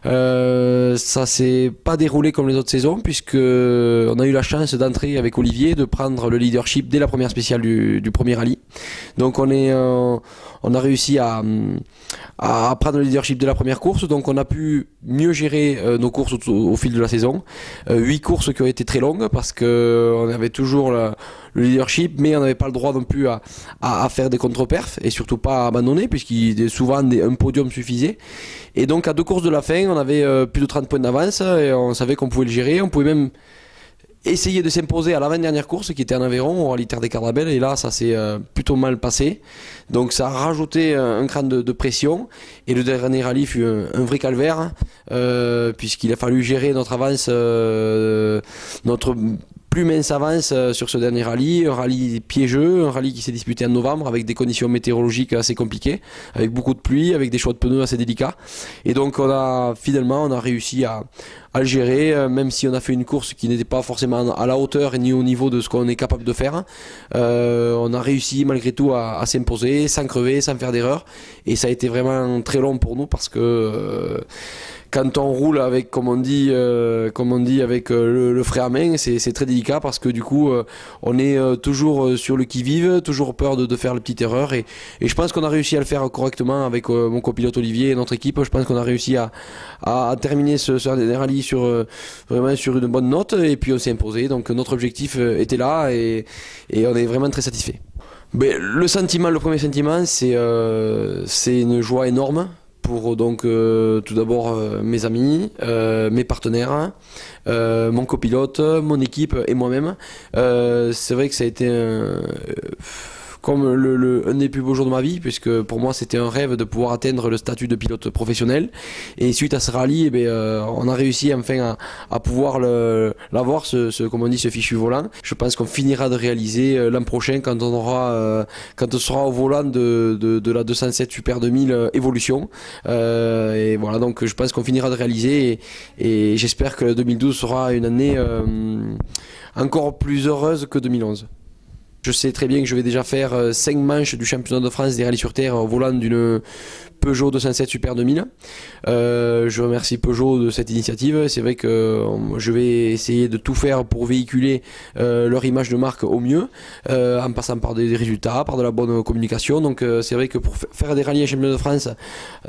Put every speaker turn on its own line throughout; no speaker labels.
Ça s'est pas déroulé comme les autres saisons puisque on a eu la chance d'entrer avec Olivier, de prendre le leadership dès la première spéciale du premier rallye. Donc on a réussi à prendre le leadership de la première course, donc on a pu mieux gérer nos courses au fil de la saison. 8 courses qui ont été très longues parce que on avait toujours le leadership, mais on n'avait pas le droit non plus à faire des contre-perfs et surtout pas à abandonner puisqu'il souvent un podium suffisait. Et donc à 2 courses de la fin, on avait plus de 30 points d'avance et on savait qu'on pouvait le gérer, on pouvait même essayer de s'imposer à l'avant-dernière course qui était en Aveyron au rallye Terre des Cardabelles, et là ça s'est plutôt mal passé, donc ça a rajouté un cran de pression, et le dernier rallye fut un vrai calvaire puisqu'il a fallu gérer notre avance, notre plus mince avance sur ce dernier rallye, un rallye piégeux, un rallye qui s'est disputé en novembre avec des conditions météorologiques assez compliquées, avec beaucoup de pluie, avec des choix de pneus assez délicats, et donc finalement on a réussi à le gérer, même si on a fait une course qui n'était pas forcément à la hauteur ni au niveau de ce qu'on est capable de faire. On a réussi malgré tout à s'imposer sans crever, sans faire d'erreur, et ça a été vraiment très long pour nous parce que quand on roule avec, comme on dit avec le frein à main, c'est très délicat parce que du coup on est toujours sur le qui-vive, toujours peur de faire la petite erreur, et je pense qu'on a réussi à le faire correctement avec mon copilote Olivier et notre équipe. Je pense qu'on a réussi à terminer ce dernier rallye vraiment sur une bonne note, et puis on s'est imposé, donc notre objectif était là, et on est vraiment très satisfait. Mais le premier sentiment, c'est une joie énorme pour donc tout d'abord mes amis, mes partenaires, mon copilote, mon équipe et moi-même. C'est vrai que ça a été comme un des plus beaux jours de ma vie, puisque pour moi c'était un rêve de pouvoir atteindre le statut de pilote professionnel, et suite à ce rallye, on a réussi enfin à pouvoir l'avoir, comme on dit, ce fichu volant. Je pense qu'on finira de réaliser l'an prochain quand on sera au volant de la 207 Super 2000 Evolution, et voilà, donc je pense qu'on finira de réaliser, et j'espère que 2012 sera une année encore plus heureuse que 2011. Je sais très bien que je vais déjà faire 5 manches du championnat de France des rallyes sur terre au volant d'une Peugeot 207 Super 2000. Je remercie Peugeot de cette initiative. C'est vrai que je vais essayer de tout faire pour véhiculer leur image de marque au mieux, en passant par des résultats, par de la bonne communication. Donc c'est vrai que pour faire des rallyes championnat de France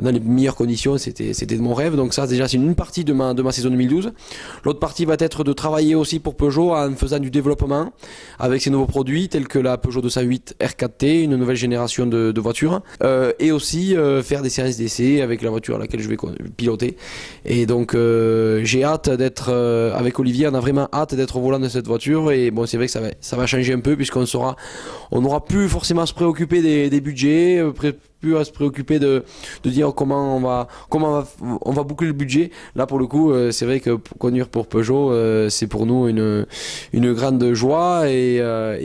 dans les meilleures conditions, c'était mon rêve. Donc ça déjà c'est une partie de ma saison 2012. L'autre partie va être de travailler aussi pour Peugeot en faisant du développement avec ces nouveaux produits tels que la Peugeot 208 R4T, une nouvelle génération de voitures, et aussi faire des séances d'essai avec la voiture à laquelle je vais piloter. Et donc j'ai hâte d'être avec Olivier, on a vraiment hâte d'être au volant de cette voiture, et bon, c'est vrai que ça va changer un peu puisqu'on n'aura plus forcément à se préoccuper des budgets, plus à se préoccuper de dire comment on va boucler le budget. Là pour le coup c'est vrai que pour conduire pour Peugeot c'est pour nous une grande joie, et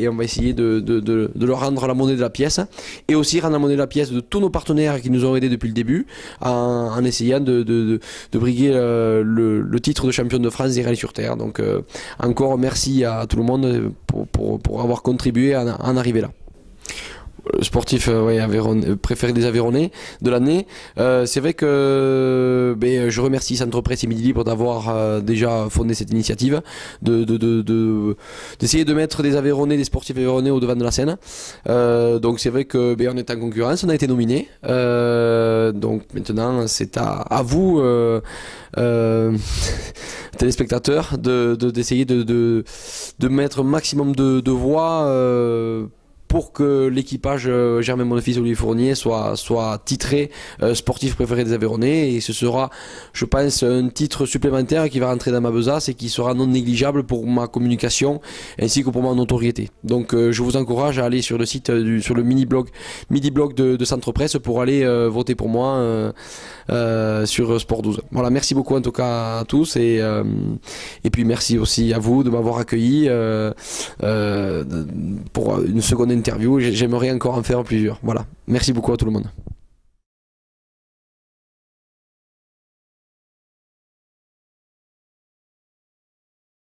on va essayer de leur rendre la monnaie de la pièce, et aussi rendre la monnaie de la pièce de tous nos partenaires qui nous ont aidés depuis le début en essayant de briguer le titre de champion de France des rallyes sur terre. Donc encore merci à tout le monde pour avoir contribué à en arriver là. Sportif préféré des Aveyronnais de l'année, c'est vrai que je remercie Centre Presse et Midi Libre d'avoir déjà fondé cette initiative d'essayer de mettre des Aveyronnais, des sportifs Aveyronnais au devant de la scène. Donc c'est vrai que on est en concurrence, on a été nominé, donc maintenant c'est à vous téléspectateurs d'essayer de mettre un maximum de voix pour que l'équipage Germain Monfils Olivier Fournier soit titré sportif préféré des Aveyronnais, et ce sera, je pense, un titre supplémentaire qui va rentrer dans ma besace et qui sera non négligeable pour ma communication ainsi que pour ma notoriété. Donc je vous encourage à aller sur le site, sur le midi-blog de Centre Presse pour aller voter pour moi sur Sport 12. Voilà, merci beaucoup en tout cas à tous, et puis merci aussi à vous de m'avoir accueilli pour une seconde interview. J'aimerais encore en faire plusieurs. Voilà, merci beaucoup à tout le monde.